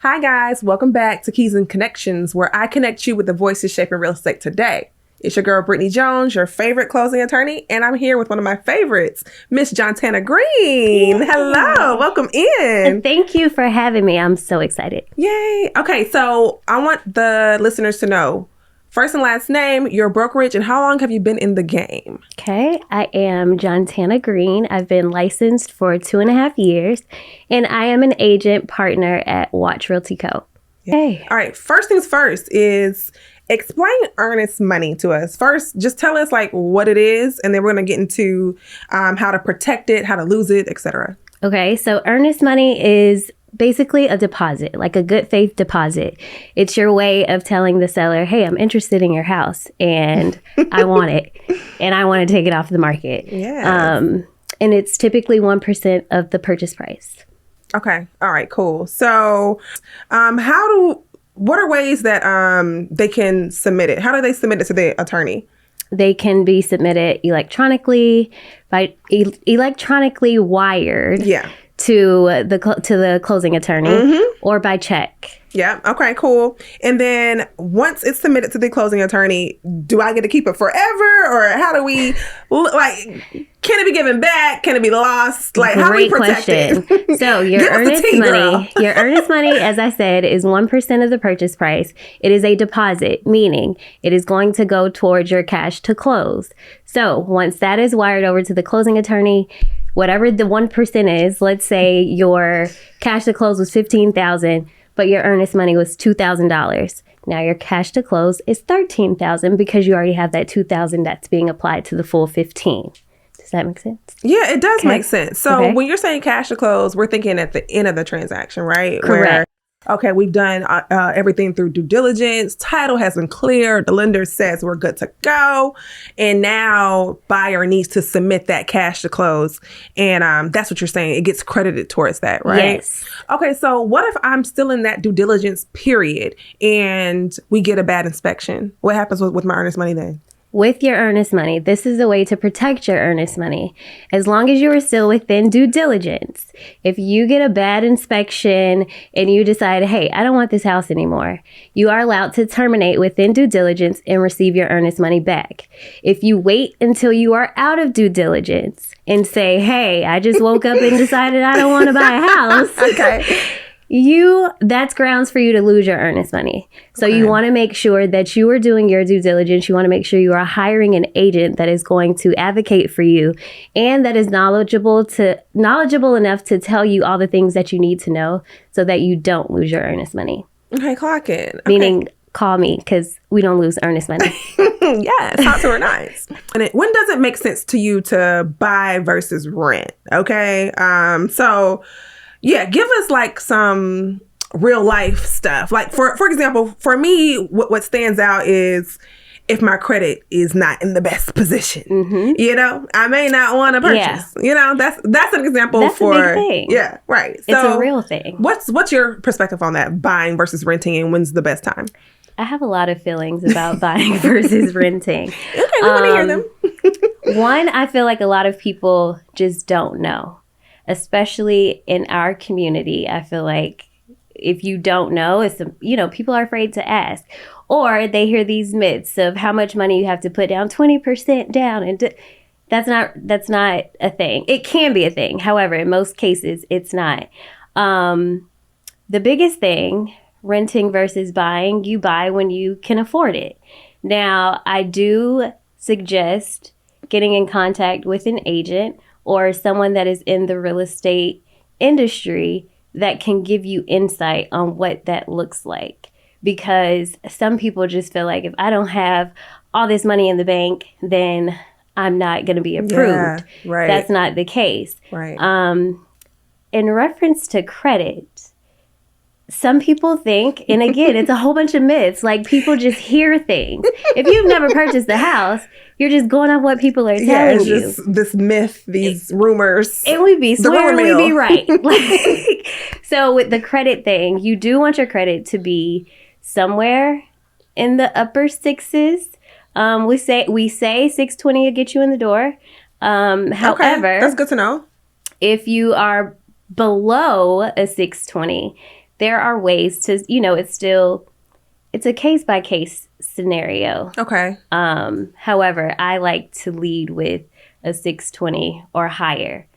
Hi guys, welcome back to Keys and Connections, where I connect you with the voices shaping real estate today. It's your girl, Brittany Jones, your favorite closing attorney, and I'm here with one of my favorites, Miss Jontanna Greene. Yay. Hello, welcome in. Thank you for having me. I'm so excited. Yay. Okay, so I want the listeners to know first and last name, your brokerage, and how long have you been in the game? Okay, I am Jontanna Greene. I've been licensed for 2.5 years, and I am an agent partner at Watch Realty Co. Hey. All right, first things first is explain earnest money to us. First, just tell us like what it is, and then we're going to get into how to protect it, how to lose it, etc. Okay, so earnest money is basically a deposit, like a good faith deposit. It's your way of telling the seller, hey, I'm interested in your house and I want it and I want to take it off the market. Yeah. And it's typically 1% of the purchase price. Okay. All right, cool. So what are ways that they can submit it? How do they submit it to the attorney? They can be submitted electronically, by electronically wired. Yeah. To the closing attorney or by check. Yeah. Okay, cool. And then once it's submitted to the closing attorney, do I get to keep it forever, or how do we can it be given back? Can it be lost? Like, how do we protect it? So your earnest money, as I said, is 1% of the purchase price. It is a deposit, meaning it is going to go towards your cash to close. So once that is wired over to the closing attorney, whatever the 1% is, let's say your cash to close was $15,000, but your earnest money was $2,000. Now your cash to close is $13,000 because you already have that $2,000 that's being applied to the full $15,000. Does that make sense? Yeah, it does make sense. So when you're saying cash to close, we're thinking at the end of the transaction, right? Correct. Okay, we've done everything through due diligence. Title has been cleared. The lender says we're good to go. And now buyer needs to submit that cash to close. And that's what you're saying. It gets credited towards that, right? Yes. Okay, so what if I'm still in that due diligence period and we get a bad inspection? What happens with my earnest money then? With your earnest money, this is a way to protect your earnest money. As long as you are still within due diligence, if you get a bad inspection and you decide, hey, I don't want this house anymore, you are allowed to terminate within due diligence and receive your earnest money back. If you wait until you are out of due diligence and say, hey, I just woke up and decided I don't want to buy a house. Okay. That's grounds for you to lose your earnest money. So you want to make sure that you are doing your due diligence. You want to make sure you are hiring an agent that is going to advocate for you and that is knowledgeable enough to tell you all the things that you need to know so that you don't lose your earnest money. Okay, clock in. Okay. Meaning, call me because we don't lose earnest money. Yes, hot to her nice. And when does it make sense to you to buy versus rent? Okay, so yeah, give us like some real life stuff. Like for example, for me, what stands out is if my credit is not in the best position. You know, I may not want to purchase. Yeah. You know, that's an example. That's a big thing. Yeah, right. It's a real thing. What's your perspective on that? Buying versus renting, and when's the best time? I have a lot of feelings about buying versus renting. Okay, we want to hear them. One, I feel like a lot of people just don't know. Especially in our community, I feel like if you don't know, people are afraid to ask. Or they hear these myths of how much money you have to put down, 20% down. And that's not a thing. It can be a thing. However, in most cases, it's not. The biggest thing, renting versus buying, you buy when you can afford it. Now, I do suggest getting in contact with an agent or someone that is in the real estate industry that can give you insight on what that looks like. Because some people just feel like if I don't have all this money in the bank, then I'm not going to be approved. Yeah, right. That's not the case. Right. In reference to credit, some people think, and again, it's a whole bunch of myths, like people just hear things. If you've never purchased a house, you're just going off what people are telling you. Just this myth, these rumors. And we'd be swearing we'd be right. So with the credit thing, you do want your credit to be somewhere in the upper sixes. We say 620 will get you in the door. However, that's good to know. If you are below a 620, there are ways to, it's a case-by-case scenario. Okay. However, I like to lead with a 620 or higher.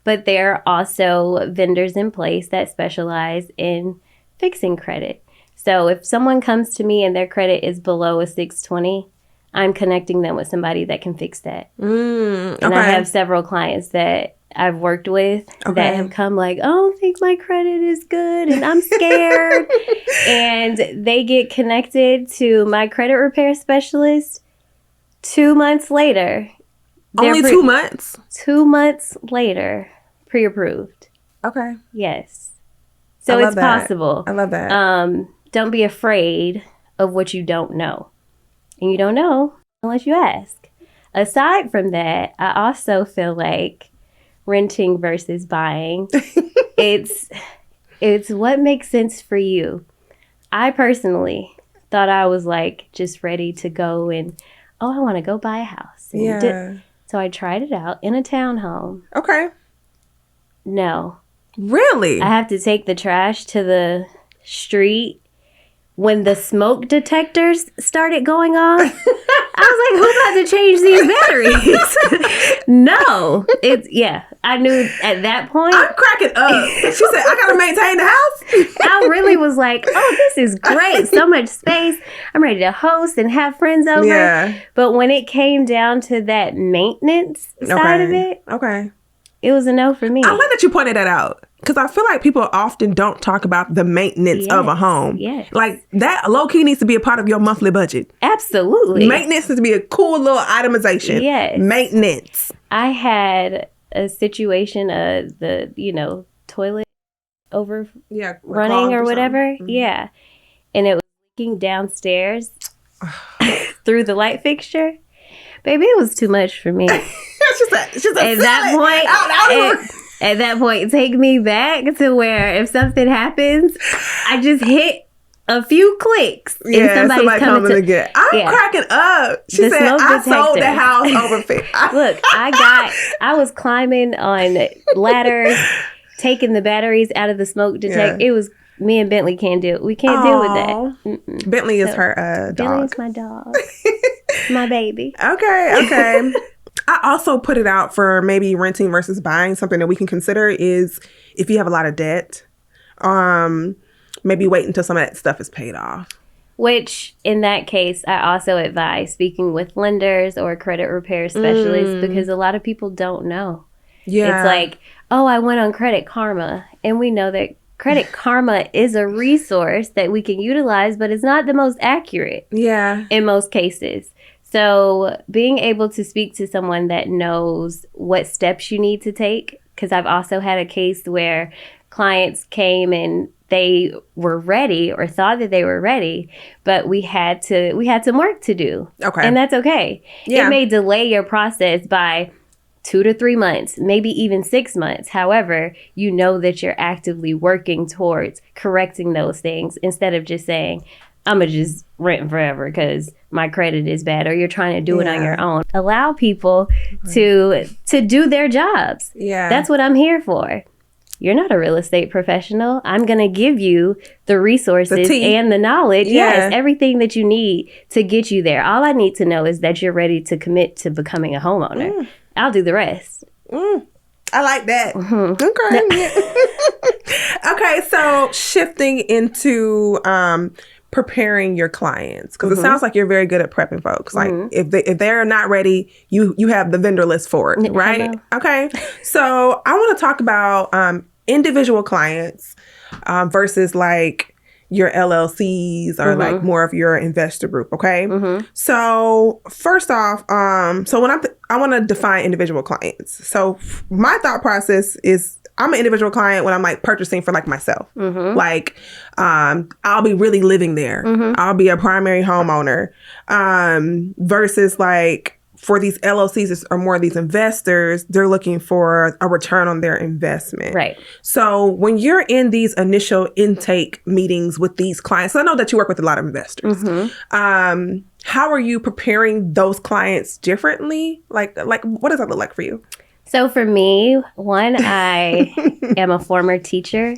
But there are also vendors in place that specialize in fixing credit. So if someone comes to me and their credit is below a 620, I'm connecting them with somebody that can fix that. And I have several clients that I've worked with that have come like, I don't think my credit is good and I'm scared. And they get connected to my credit repair specialist 2 months later. Only 2 months? 2 months later, pre-approved. Okay. Yes. So it's possible. I love that. Don't be afraid of what you don't know. And you don't know unless you ask. Aside from that, I also feel like renting versus buying, it's what makes sense for you. I personally thought I was like just ready to go and, I want to go buy a house. And so I tried it out in a townhome. Okay. No. Really? I have to take the trash to the street. When the smoke detectors started going off, I was like, who's about to change these batteries? No. I knew at that point. I'm cracking up. She said, I got to maintain the house. I really was like, this is great. So much space. I'm ready to host and have friends over. Yeah. But when it came down to that maintenance side of it, it was a no for me. I like that you pointed that out. Because I feel like people often don't talk about the maintenance of a home. Yes. Like that low-key needs to be a part of your monthly budget. Absolutely. Maintenance needs to be a cool little itemization. Yes. Maintenance. I had a situation, the toilet over running or whatever. Mm-hmm. Yeah. And it was leaking downstairs through the light fixture. Baby, it was too much for me. At that point, take me back to where if something happens, I just hit a few clicks and somebody's coming to get. I'm cracking up. She said, I sold the house over. Look, I was climbing on ladders, taking the batteries out of the smoke detector. It was me and Bentley can't deal. We can't deal with that. Mm-mm. Bentley is her dog. Bentley is my dog. My baby. Okay. I also put it out for maybe renting versus buying. Something that we can consider is if you have a lot of debt, maybe wait until some of that stuff is paid off. Which, in that case, I also advise speaking with lenders or credit repair specialists because a lot of people don't know. Yeah. It's like, I went on Credit Karma, and we know that Credit Karma is a resource that we can utilize, but it's not the most accurate. Yeah. In most cases. So being able to speak to someone that knows what steps you need to take, because I've also had a case where clients came and they were ready or thought that they were ready, but we had some work to do. Okay. And that's okay. Yeah. It may delay your process by 2 to 3 months, maybe even 6 months. However, you know that you're actively working towards correcting those things instead of just saying, I'm going to just rent forever because my credit is bad, or you're trying to do it on your own. Allow people to do their jobs. Yeah. That's what I'm here for. You're not a real estate professional. I'm going to give you the resources and the knowledge. Yeah. Yes, everything that you need to get you there. All I need to know is that you're ready to commit to becoming a homeowner. I'll do the rest. I like that. Okay. Okay, so shifting into preparing your clients, because it sounds like you're very good at prepping folks. Like if they're not ready, you have the vendor list for it, right? Okay. So I want to talk about individual clients versus like your LLCs or like more of your investor group. Okay. So first off, so when I want to define individual clients. So my thought process is I'm an individual client when I'm like purchasing for like myself. Like I'll be really living there. I'll be a primary homeowner versus like for these LLCs or more of these investors, they're looking for a return on their investment. Right. So when you're in these initial intake meetings with these clients, I know that you work with a lot of investors. How are you preparing those clients differently? Like what does that look like for you? So for me, one, I am a former teacher.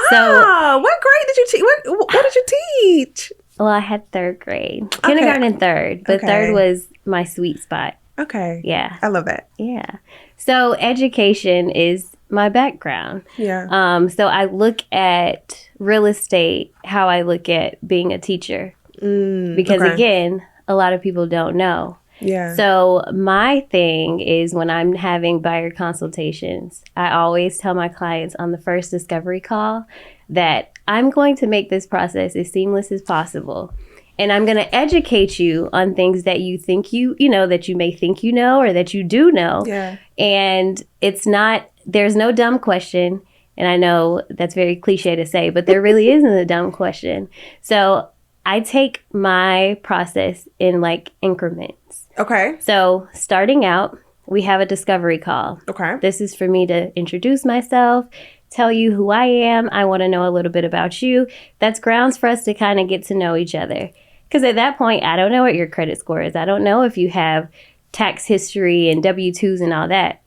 What grade did you teach? What did you teach? Well, I had third grade, kindergarten and third, but third was my sweet spot. Okay. Yeah. I love that. Yeah. So education is my background. Yeah. So I look at real estate how I look at being a teacher. Because again, a lot of people don't know. Yeah. So my thing is when I'm having buyer consultations, I always tell my clients on the first discovery call that I'm going to make this process as seamless as possible. And I'm going to educate you on things that you think that you may think you know or that you do know. Yeah. And there's no dumb question. And I know that's very cliche to say, but there really isn't a dumb question. So I take my process in like increments. Okay. So starting out, we have a discovery call. Okay. This is for me to introduce myself, tell you who I am. I want to know a little bit about you. That's grounds for us to kind of get to know each other. Because at that point, I don't know what your credit score is. I don't know if you have tax history and W-2s and all that.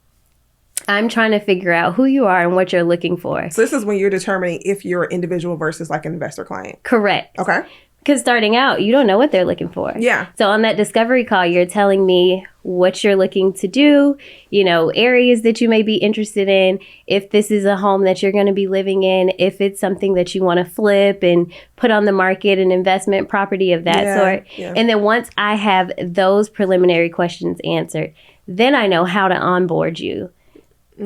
I'm trying to figure out who you are and what you're looking for. So this is when you're determining if you're an individual versus like an investor client. Correct. Okay. Because starting out, you don't know what they're looking for. Yeah. So on that discovery call, you're telling me what you're looking to do, areas that you may be interested in, if this is a home that you're going to be living in, if it's something that you want to flip and put on the market, an investment property of that sort. Yeah. And then once I have those preliminary questions answered, then I know how to onboard you.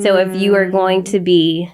So if you are going to be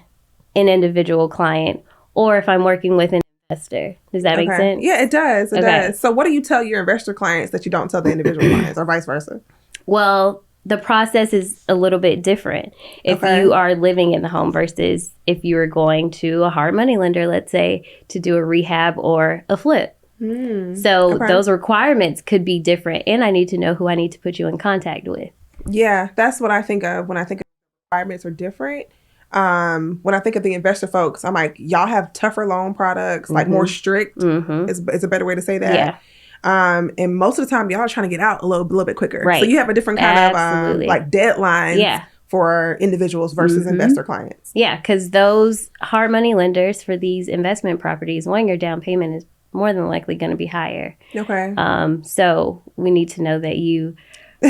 an individual client or if I'm working with an investor. Does that make sense? Yeah, it does. It does. So what do you tell your investor clients that you don't tell the individual clients or vice versa? Well, the process is a little bit different if you are living in the home versus if you are going to a hard money lender, let's say, to do a rehab or a flip. So those requirements could be different, and I need to know who I need to put you in contact with. Yeah, that's what I think of when I think of requirements are different. When I think of the investor folks, I'm like, y'all have tougher loan products, like more strict is a better way to say that. Yeah. And most of the time, y'all are trying to get out a little bit quicker. Right. So you have a different kind of like deadlines for individuals versus investor clients. Yeah, because those hard money lenders for these investment properties, one, your down payment is more than likely going to be higher. Okay. So we need to know that you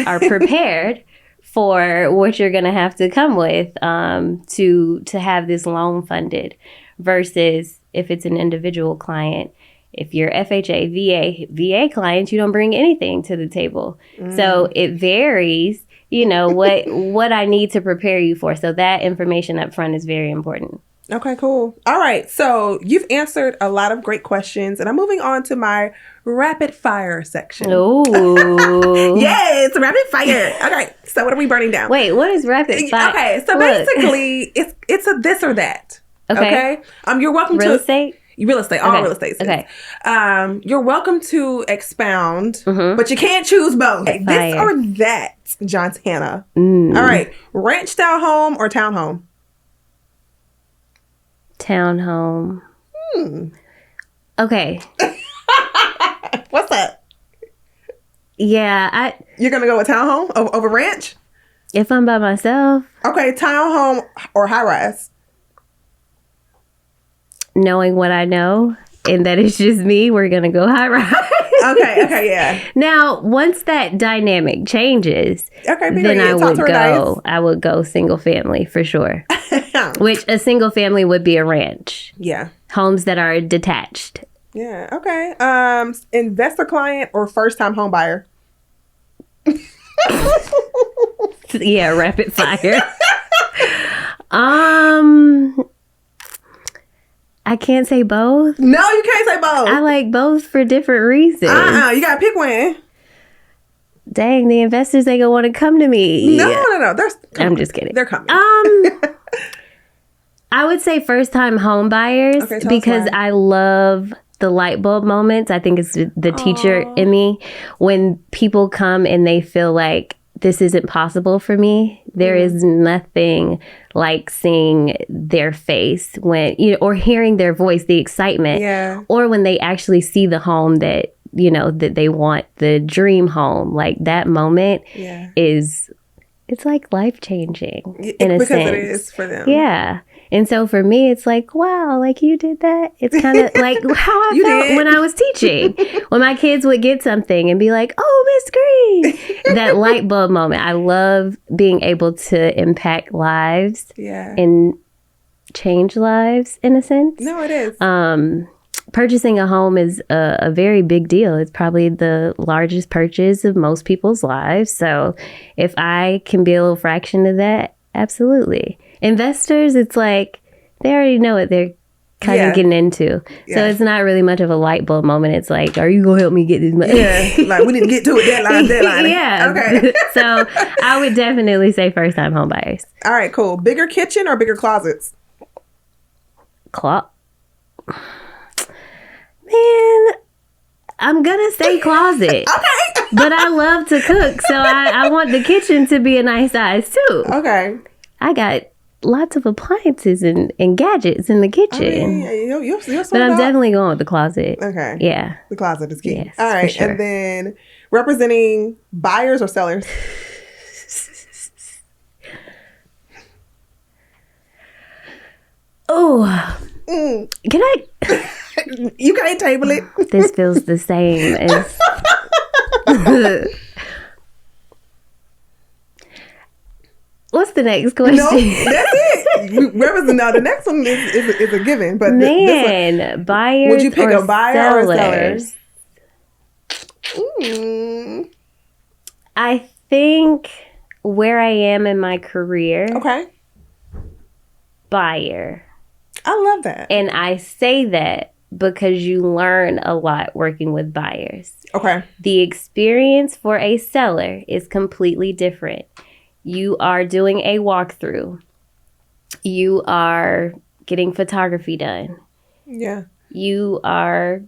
are prepared for what you're going to have to come with to have this loan funded versus if it's an individual client. If you're FHA, VA clients, you don't bring anything to the table. So it varies, what I need to prepare you for. So that information up front is very important. Okay, cool. All right. So you've answered a lot of great questions, and I'm moving on to my rapid fire section. Oh. Yes, rapid fire. Okay. So what are we burning down? Wait, what is rapid fire? Okay. So basically, it's a this or that. Okay. You're welcome real estate? Real estate, all real estate. Okay. You're welcome to expound, but you can't choose both. Okay, this or that, Jontanna. All right. Ranch style home or townhome? Townhome. Okay. What's that? Yeah, You're gonna go with townhome over ranch? If I'm by myself. Okay, townhome or high rise? Knowing what I know, and that it's just me, we're gonna go high rise. Okay, yeah. Now, once that dynamic changes, then I would go single family for sure. Which a single family would be a ranch. Yeah. Homes that are detached. Yeah. Okay. Investor client or first time home buyer? Yeah, rapid fire. I can't say both. No, you can't say both. I like both for different reasons. You gotta pick one. Dang, the investors ain't gonna want to come to me. No. I'm just kidding. They're coming. I would say first time home buyers because I love the light bulb moments. I think it's the teacher in me. When people come and they feel like this isn't possible for me, there is nothing like seeing their face when, or hearing their voice, the excitement, or when they actually see the home that, that they want, the dream home. Like that moment is it's like life changing in a because sense. it is for them. Yeah. And so for me, it's like, wow, like you did that. It's kind of like how I felt when I was teaching. When my kids would get something and be like, oh, Miss Greene. That light bulb moment. I love being able to impact lives and change lives in a sense. No, it is. Purchasing a home is a very big deal. It's probably the largest purchase of most people's lives. So if I can be a little fraction of that, absolutely. Investors, it's like they already know what they're kind of getting into. Yeah. So it's not really much of a light bulb moment. It's like, are you going to help me get this money? Yeah, like we need to get to it, deadline. Yeah. Okay. So I would definitely say first-time home buyers. All right, cool. Bigger kitchen or bigger closets? Man, I'm going to say closet. Okay. But I love to cook, so I want the kitchen to be a nice size too. Okay. I got lots of appliances and gadgets in the kitchen. You're but I'm definitely going with the closet. Okay. Yeah. The closet is key. Yes, all right. for sure. And then representing buyers or sellers? Oh. Can I? You can't table it. This feels the same as... What's the next question? No, that's it. The next one is a given. But man, buyers. Would you pick a buyer sellers? Or sellers? I think where I am in my career. Okay. Buyer. I love that. And I say that because you learn a lot working with buyers. Okay. The experience for a seller is completely different. You are doing a walkthrough. You are getting photography done. Yeah. You are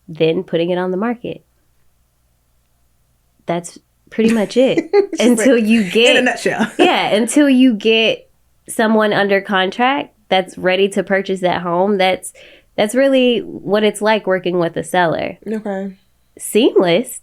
then putting it on the market. That's pretty much it. Until you get... In a nutshell. Yeah, until you get someone under contract that's ready to purchase that home. That's really what it's like working with a seller. Okay. Seamless.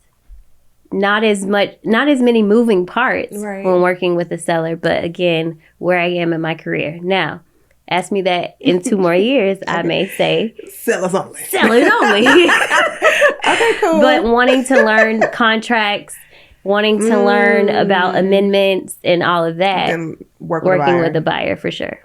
Not as many moving parts when working with a seller, but again, where I am in my career. Now, ask me that in 2 more years, I may say sellers only. Sellers only. Okay, cool. But wanting to learn contracts, wanting to learn about amendments and all of that, then working with a buyer for sure.